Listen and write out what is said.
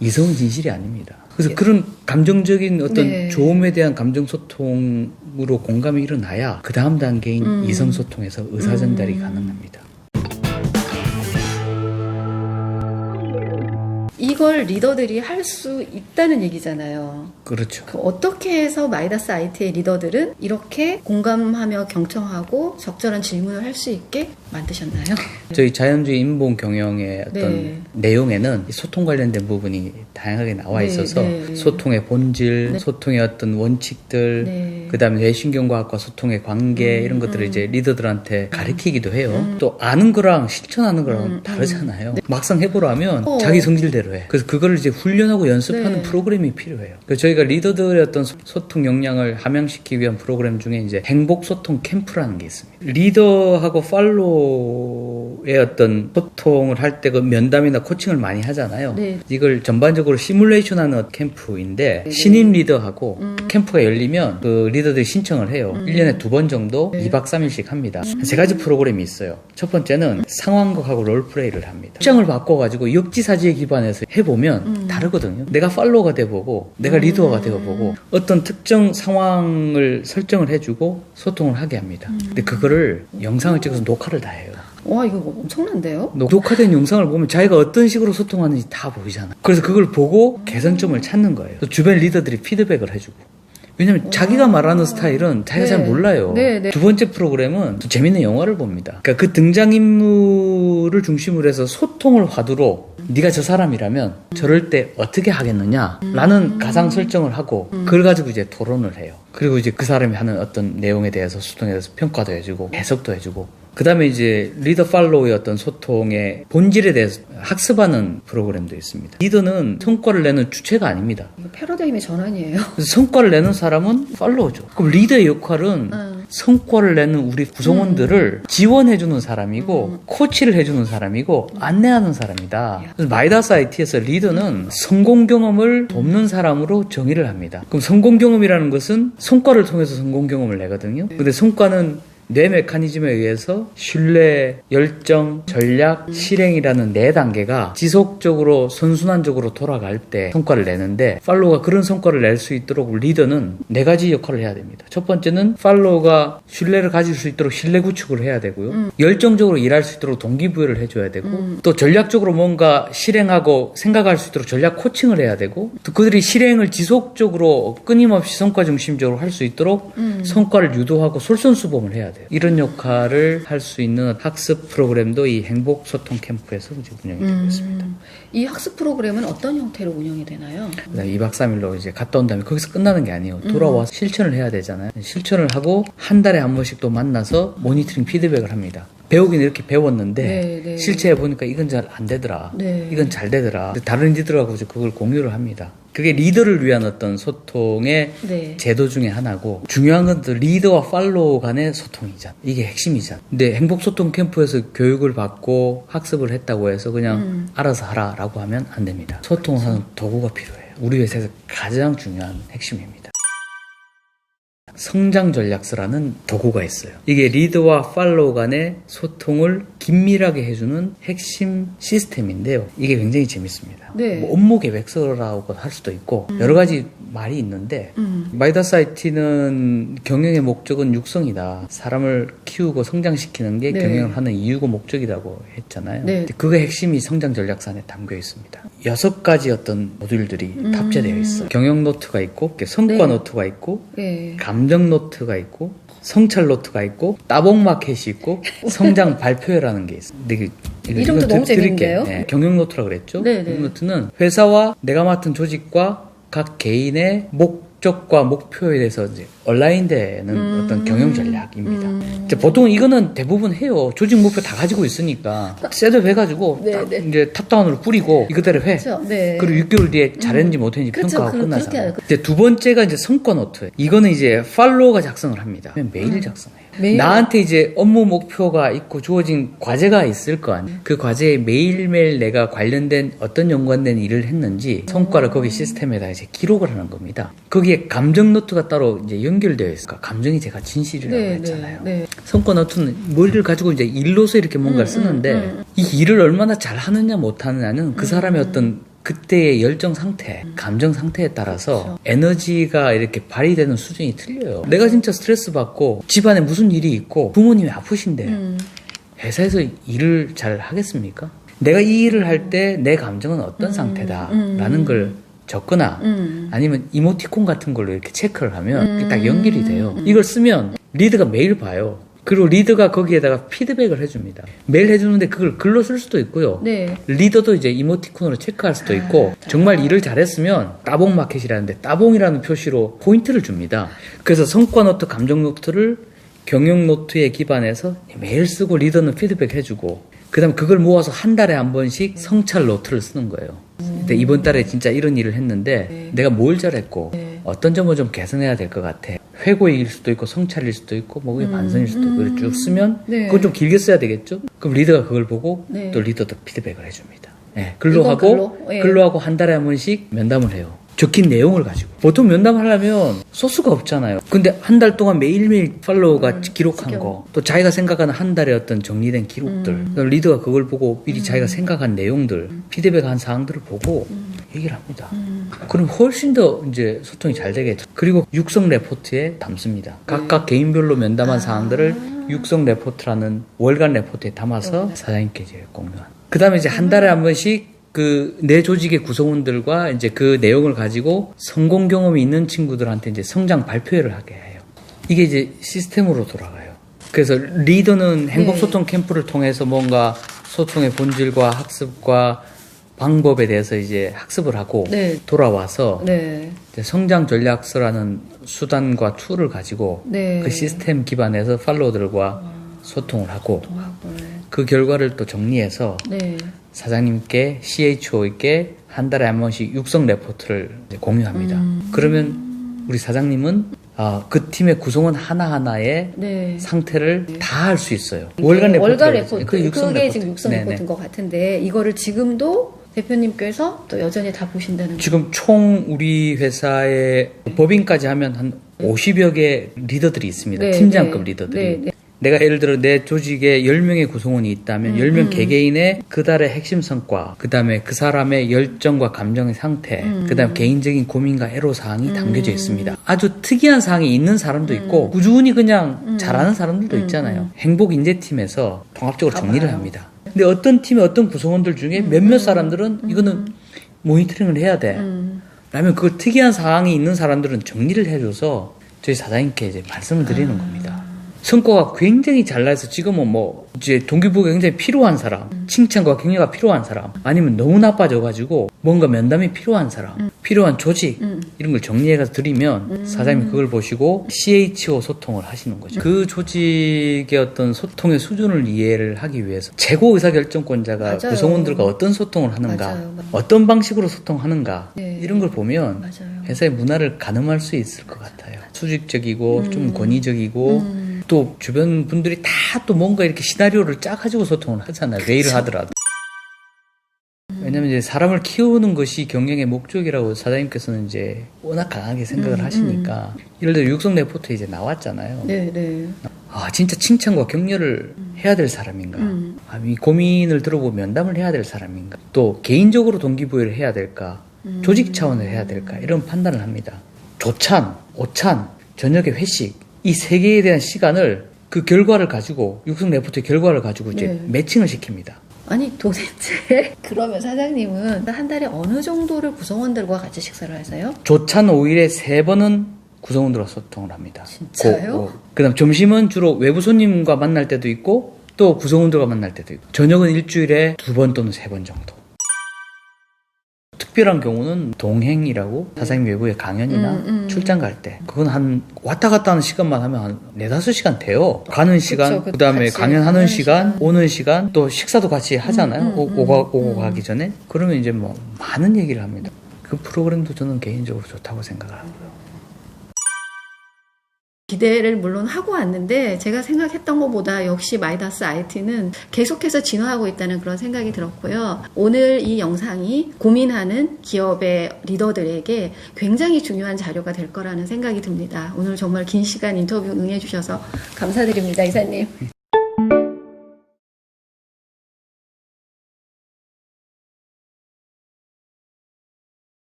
이성은 진실이 아닙니다. 그래서 그런 감정적인 어떤 조음에 대한 감정 소통으로 공감이 일어나야 그 다음 단계인 이성 소통에서 의사 전달이 가능합니다. 이걸 리더들이 할 수 있다는 얘기잖아요. 그렇죠. 어떻게 해서 마이다스 IT의 리더들은 이렇게 공감하며 경청하고 적절한 질문을 할 수 있게 만드셨나요? 저희 자연주의 인본 경영의 어떤 내용에는 소통 관련된 부분이 다양하게 나와 있어서 소통의 본질, 소통의 어떤 원칙들, 그다음에 뇌신경과학과 소통의 관계 이런 것들을 이제 리더들한테 가르치기도 해요. 또 아는 거랑 실천하는 거랑 다르잖아요. 막상 해보라면 자기 성질대로 해. 그래서 그걸 이제 훈련하고 연습하는 프로그램이 필요해요. 그래서 저희가 리더들의 어떤 소통 역량을 함양시키기 위한 프로그램 중에 이제 행복 소통 캠프라는 게 있습니다. 리더하고 팔로우의 어떤 소통을 할 때 그 면담이나 코칭을 많이 하잖아요. 이걸 전반적으로 시뮬레이션하는 캠프인데 신임 리더하고 캠프가 열리면 그 리더들이 신청을 해요. 1년에 2번 정도 2박 3일씩 합니다. 3가지 프로그램이 있어요. 첫 번째는 상황극하고 롤플레이를 합니다. 입장을 바꿔가지고 역지사지에 기반해서 해보면 다르거든요. 내가 팔로워가 돼보고 내가 리더가 되어보고 어떤 특정 상황을 설정을 해주고 소통을 하게 합니다. 근데 그거를 영상을 찍어서 녹화를 다 해요. 와, 이거 엄청난데요? 녹화된 영상을 보면 자기가 어떤 식으로 소통하는지 다 보이잖아요. 그래서 그걸 보고 개선점을 찾는 거예요. 또 주변 리더들이 피드백을 해주고. 왜냐면 자기가 말하는 스타일은 자기가 잘 몰라요. 두 번째 프로그램은 또 재밌는 영화를 봅니다. 그러니까 그 등장인물을 중심으로 해서 소통을 화두로 네가 저 사람이라면 저럴 때 어떻게 하겠느냐라는 가상 설정을 하고 그걸 가지고 이제 토론을 해요. 그리고 이제 그 사람이 하는 어떤 내용에 대해서 소통에 대해서 평가도 해주고 해석도 해주고 그 다음에 이제 리더 팔로우의 어떤 소통의 본질에 대해서 학습하는 프로그램도 있습니다. 리더는 성과를 내는 주체가 아닙니다. 이거 패러다임의 전환이에요. 그래서 성과를 내는 사람은 팔로우죠. 그럼 리더의 역할은 성과를 내는 우리 구성원들을 지원해주는 사람이고 코치를 해주는 사람이고 안내하는 사람이다. 그래서 마이다스 IT에서 리더는 성공 경험을 돕는 사람으로 정의를 합니다. 그럼 성공 경험이라는 것은 성과를 통해서 성공 경험을 내거든요. 근데 성과는 뇌 메커니즘에 의해서 신뢰, 열정, 전략, 실행이라는 4단계가 지속적으로 선순환적으로 돌아갈 때 성과를 내는데 팔로우가 그런 성과를 낼 수 있도록 리더는 4가지 역할을 해야 됩니다. 첫 번째는 팔로우가 신뢰를 가질 수 있도록 신뢰 구축을 해야 되고요. 열정적으로 일할 수 있도록 동기부여를 해줘야 되고 또 전략적으로 뭔가 실행하고 생각할 수 있도록 전략 코칭을 해야 되고 또 그들이 실행을 지속적으로 끊임없이 성과 중심적으로 할 수 있도록 성과를 유도하고 솔선수범을 해야 돼요. 이런 역할을 할 수 있는 학습 프로그램도 이 행복 소통 캠프에서 운영이 되고 있습니다. 이 학습 프로그램은 어떤 형태로 운영이 되나요? 2박 3일로 이제 갔다 온 다음에 거기서 끝나는 게 아니에요. 돌아와서 실천을 해야 되잖아요. 실천을 하고 한 달에 한 번씩 또 만나서 모니터링 피드백을 합니다. 배우긴 이렇게 배웠는데 실체해보니까 이건 잘 안 되더라. 이건 잘 되더라. 다른 리더하고 그걸 공유를 합니다. 그게 리더를 위한 어떤 소통의 제도 중에 하나고 중요한 건 또 리더와 팔로우 간의 소통이잖아. 이게 핵심이잖아. 근데 행복소통 캠프에서 교육을 받고 학습을 했다고 해서 그냥 알아서 하라라고 하면 안 됩니다. 소통을 하는 도구가 필요해요. 우리 회사에서 가장 중요한 핵심입니다. 성장 전략서라는 도구가 있어요. 이게 리더와 팔로우 간의 소통을 긴밀하게 해주는 핵심 시스템인데요. 이게 굉장히 재밌습니다. 뭐 업무 계획서라고 할 수도 있고 여러 가지 말이 있는데 마이다스 IT는 경영의 목적은 육성이다. 사람을 키우고 성장시키는 게 경영을 하는 이유고 목적이라고 했잖아요. 그게 핵심이 성장 전략서 안에 담겨 있습니다. 6가지 어떤 모듈들이 탑재되어 있어요. 경영 노트가 있고 성과 노트가 있고 감정 노트가 있고 성찰 노트가 있고 따봉 마켓이 있고 성장 발표회라는 게 있어요. 이름도 너무 재밌는데요? 경영 노트라고 그랬죠. 경영 노트는 회사와 내가 맡은 조직과 각 개인의 목적과 목표에 대해서 이제 얼라인되는 어떤 경영 전략입니다. 이제 보통 이거는 대부분 해요. 조직 목표 다 가지고 있으니까 셋업 해가지고 이제 탑다운으로 뿌리고 이거대로 해. 그리고 6개월 뒤에 잘했는지 못했는지 평가하고 끝나잖아요. 이제 두 번째가 이제 성과 노트. 이거는 이제 팔로워가 작성을 합니다. 매일 작성해요. 나한테 이제 업무 목표가 있고 주어진 과제가 있을 거 아니에요. 그 과제에 매일매일 내가 관련된 어떤 연관된 일을 했는지 성과를 거기 시스템에다 이제 기록을 하는 겁니다. 거기에 감정 노트가 따로 이제 연결되어 있을까. 감정이 제가 진실이라고 했잖아요. 성과 노트는 머리를 가지고 이제 일로서 이렇게 뭔가를 쓰는데 이 일을 얼마나 잘 하느냐 못 하느냐는 그 사람의 어떤 그때의 열정 상태, 감정 상태에 따라서 그렇죠. 에너지가 이렇게 발휘되는 수준이 틀려요. 내가 진짜 스트레스 받고 집안에 무슨 일이 있고 부모님이 아프신데 회사에서 일을 잘 하겠습니까? 내가 이 일을 할 때 내 감정은 어떤 상태다라는 걸 적거나 아니면 이모티콘 같은 걸로 이렇게 체크를 하면 딱 연결이 돼요. 이걸 쓰면 리더가 매일 봐요. 그리고 리더가 거기에다가 피드백을 해줍니다. 매일 해주는데 그걸 글로 쓸 수도 있고요. 네. 리더도 이제 이모티콘으로 체크할 수도 있고 정말 일을 잘했으면 따봉 마켓이라는데 따봉이라는 표시로 포인트를 줍니다. 그래서 성과 노트, 감정 노트를 경영 노트에 기반해서 매일 쓰고 리더는 피드백 해주고 그 다음 그걸 모아서 한 달에 한 번씩 성찰 노트를 쓰는 거예요. 근데 이번 달에 진짜 이런 일을 했는데 내가 뭘 잘했고 어떤 점을 좀 개선해야 될 것 같아. 회고일 수도 있고 성찰일 수도 있고 뭐 그게 반성일 수도 있고 쭉 쓰면 그건 좀 길게 써야 되겠죠. 그럼 리더가 그걸 보고 또 리더도 피드백을 해줍니다. 네, 글로 하고 한 달에 한 번씩 면담을 해요. 적힌 내용을 가지고. 보통 면담하려면 소스가 없잖아요. 근데 한 달 동안 매일매일 팔로워가 기록한 거, 또 자기가 생각하는 한 달의 어떤 정리된 기록들, 리더가 그걸 보고 미리 자기가 생각한 내용들, 피드백한 사항들을 보고 얘기를 합니다. 그럼 훨씬 더 이제 소통이 잘 되겠죠. 그리고 육성 레포트에 담습니다. 각각 개인별로 면담한 사항들을 육성 레포트라는 월간 레포트에 담아서 사장님께 이제 공유한. 그 다음에 이제 한 달에 한 번씩 내 조직의 구성원들과 이제 그 내용을 가지고 성공 경험이 있는 친구들한테 이제 성장 발표회를 하게 해요. 이게 이제 시스템으로 돌아가요. 그래서 리더는 행복소통 캠프를 통해서 뭔가 소통의 본질과 학습과 방법에 대해서 이제 학습을 하고 돌아와서 이제 성장 전략서라는 수단과 툴을 가지고 그 시스템 기반에서 팔로워들과 소통을 하고 그 결과를 또 정리해서 사장님께 CHO에게 한 달에 한 번씩 육성 레포트를 공유합니다. 그러면 우리 사장님은 그 팀의 구성원 하나하나의 상태를 다 할 수 있어요. 월간 레포트. 그게 지금 육성 레포트인 것 같은데 이거를 지금도 대표님께서 또 여전히 다 보신다는 거예요? 지금 총 우리 회사에 법인까지 하면 한 50여 개 리더들이 있습니다. 팀장급 리더들이. 내가 예를 들어 내 조직에 10명의 구성원이 있다면 10명 개개인의 그달의 핵심 성과, 그 다음에 그 사람의 열정과 감정의 상태, 그 다음에 개인적인 고민과 애로사항이 담겨져 있습니다. 아주 특이한 사항이 있는 사람도 있고 꾸준히 그냥 잘하는 사람들도 있잖아요. 행복인재팀에서 통합적으로 정리를 합니다. 근데 어떤 팀의 어떤 구성원들 중에 몇몇 사람들은 이거는 모니터링을 해야 돼. 라면 그 특이한 사항이 있는 사람들은 정리를 해줘서 저희 사장님께 이제 말씀을 드리는 겁니다. 성과가 굉장히 잘 나서 지금은 뭐 이제 동기부여가 굉장히 필요한 사람, 칭찬과 격려가 필요한 사람, 아니면 너무 나빠져가지고 뭔가 면담이 필요한 사람, 필요한 조직 이런 걸 정리해서 드리면 사장님이 그걸 보시고 CHO 소통을 하시는 거죠. 그 조직의 어떤 소통의 수준을 이해를 하기 위해서 최고 의사결정권자가 구성원들과 어떤 소통을 하는가, 어떤 방식으로 소통하는가 이런 걸 보면 회사의 문화를 가늠할 수 있을 것 같아요. 수직적이고 좀 권위적이고 또 주변 분들이 다 또 뭔가 이렇게 시나리오를 짜가지고 소통을 하잖아요. 회의를 하더라도. 왜냐면 이제 사람을 키우는 것이 경영의 목적이라고 사장님께서는 이제 워낙 강하게 생각을 하시니까. 예를 들어 육성 레포트에 이제 나왔잖아요. 진짜 칭찬과 격려를 해야 될 사람인가? 이 고민을 들어보고 면담을 해야 될 사람인가? 또 개인적으로 동기부여를 해야 될까? 조직 차원을 해야 될까? 이런 판단을 합니다. 조찬, 오찬, 저녁에 회식 이 세 개에 대한 시간을 그 결과를 가지고 육성 레포트의 결과를 가지고 이제 매칭을 시킵니다. 아니 도대체 그러면 사장님은 한 달에 어느 정도를 구성원들과 같이 식사를 하세요? 조찬 5일에 3번은 구성원들과 소통을 합니다. 진짜요? 그다음 점심은 주로 외부 손님과 만날 때도 있고 또 구성원들과 만날 때도 있고 저녁은 일주일에 2번 또는 3번 정도. 특별한 경우는 동행이라고 사장님 외부에 강연이나 출장 갈 때 그건 한 왔다 갔다 하는 시간만 하면 한 4-5시간 돼요. 가는 시간, 그 다음에 강연하는 시간, 오는 시간, 또 식사도 같이 하잖아요. 오고 가기 전에. 그러면 이제 뭐 많은 얘기를 합니다. 그 프로그램도 저는 개인적으로 좋다고 생각을 하고요. 기대를 물론 하고 왔는데 제가 생각했던 것보다 역시 마이다스 IT는 계속해서 진화하고 있다는 그런 생각이 들었고요. 오늘 이 영상이 고민하는 기업의 리더들에게 굉장히 중요한 자료가 될 거라는 생각이 듭니다. 오늘 정말 긴 시간 인터뷰 응해주셔서 감사드립니다, 이사님.